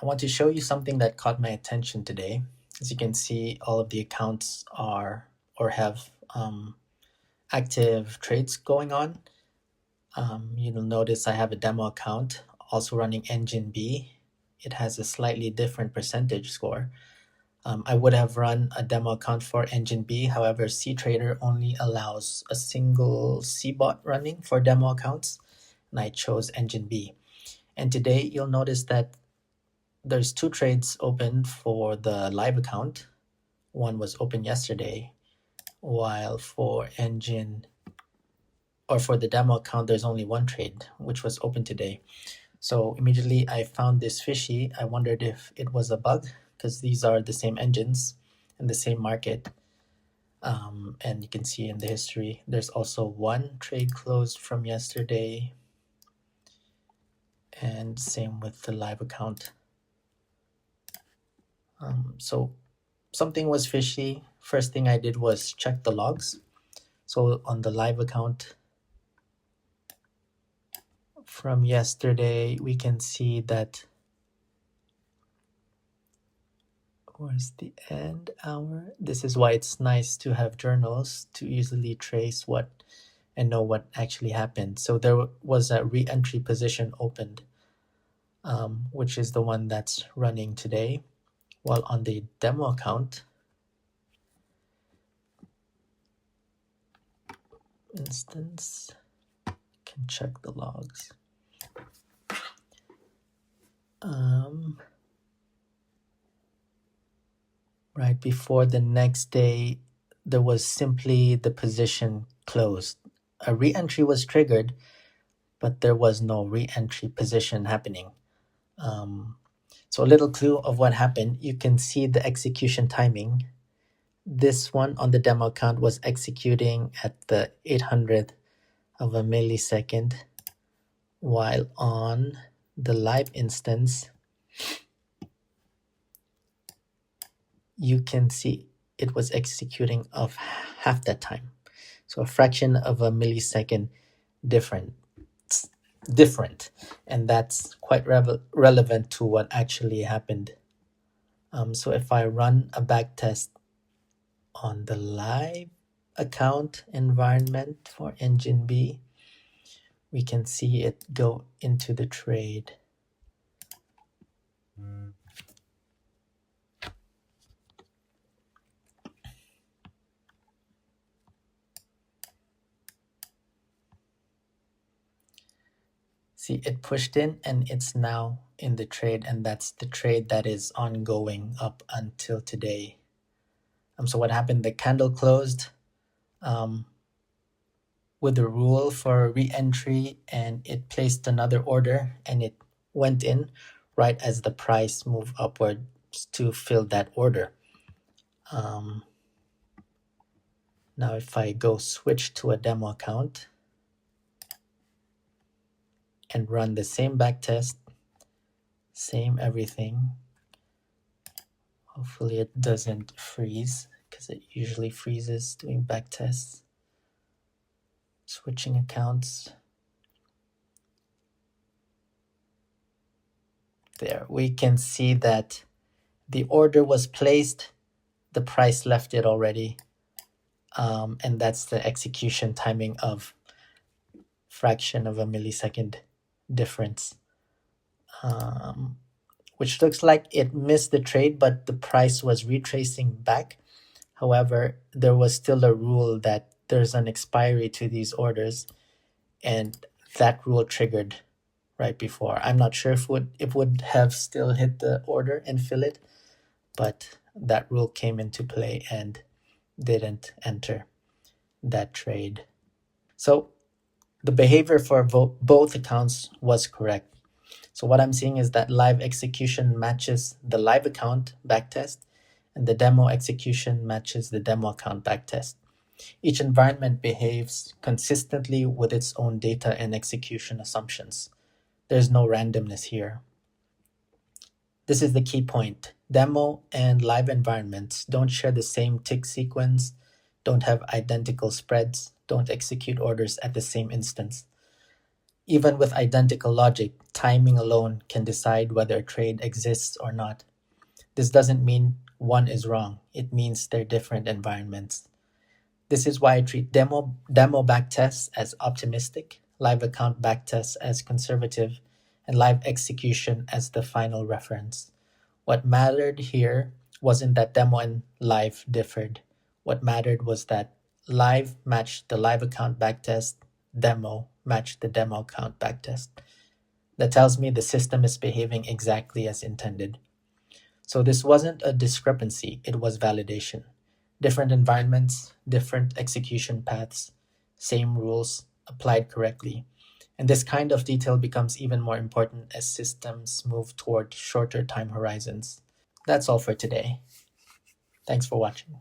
I want to show you something that caught my attention today. As you can see, all of the accounts are or have active trades going on. You'll notice I have a demo account also running Engine B. It has a slightly different percentage score. I would have run a demo account for Engine B. However, cTrader only allows a single CBot running for demo accounts, and I chose Engine B. And today you'll notice that there's 2 trades open for the live account. One was open yesterday, while for the demo account, there's only 1 trade, which was open today. So immediately I found this fishy. I wondered if it was a bug, because these are the same engines and the same market. And you can see in the history, there's also 1 trade closed from yesterday. And same with the live account. So something was fishy. First thing I did was check the logs. So on the live account from yesterday, we can see that, where's the end hour? This is why it's nice to have journals to easily trace what and know what actually happened. So there was a re-entry position opened, which is the one that's running today. While on the demo account, instance, can check the logs. Right before the next day, there was simply the position closed. A re-entry was triggered, but there was no re-entry position happening. So a little clue of what happened, you can see the execution timing. This one on the demo account was executing at the 800th of a millisecond, while on the live instance, you can see it was executing of half that time. So a fraction of a millisecond different. And that's quite relevant to what actually happened. So if I run a back test on the live account environment for Engine B, we can see it go into the trade. See, it pushed in and it's now in the trade, and that's the trade that is ongoing up until today. So what happened? The candle closed with the rule for re-entry, and it placed another order, and it went in right as the price moved upwards to fill that order. Now if I go switch to a demo account and run the same back test, same everything, hopefully it doesn't freeze, because it usually freezes doing back tests. Switching accounts. There, we can see that the order was placed, the price left it already, and that's the execution timing of fraction of a millisecond difference, which looks like it missed the trade, but the price was retracing back. However, there was still a rule that there's an expiry to these orders, and that rule triggered right before. I'm not sure if it would have still hit the order and fill it, but that rule came into play and didn't enter that trade. So the behavior for both accounts was correct. So what I'm seeing is that live execution matches the live account backtest, and the demo execution matches the demo account backtest. Each environment behaves consistently with its own data and execution assumptions. There's no randomness here. This is the key point. Demo and live environments don't share the same tick sequence, don't have identical spreads, don't execute orders at the same instance. Even with identical logic, timing alone can decide whether a trade exists or not. This doesn't mean one is wrong. It means they're different environments. This is why I treat demo backtests as optimistic, live account backtests as conservative, and live execution as the final reference. What mattered here wasn't that demo and live differed. What mattered was that live matched the live account backtest, demo matched the demo account backtest. That tells me the system is behaving exactly as intended. So this wasn't a discrepancy, it was validation. Different environments, different execution paths, same rules applied correctly. And this kind of detail becomes even more important as systems move toward shorter time horizons. That's all for today. Thanks for watching.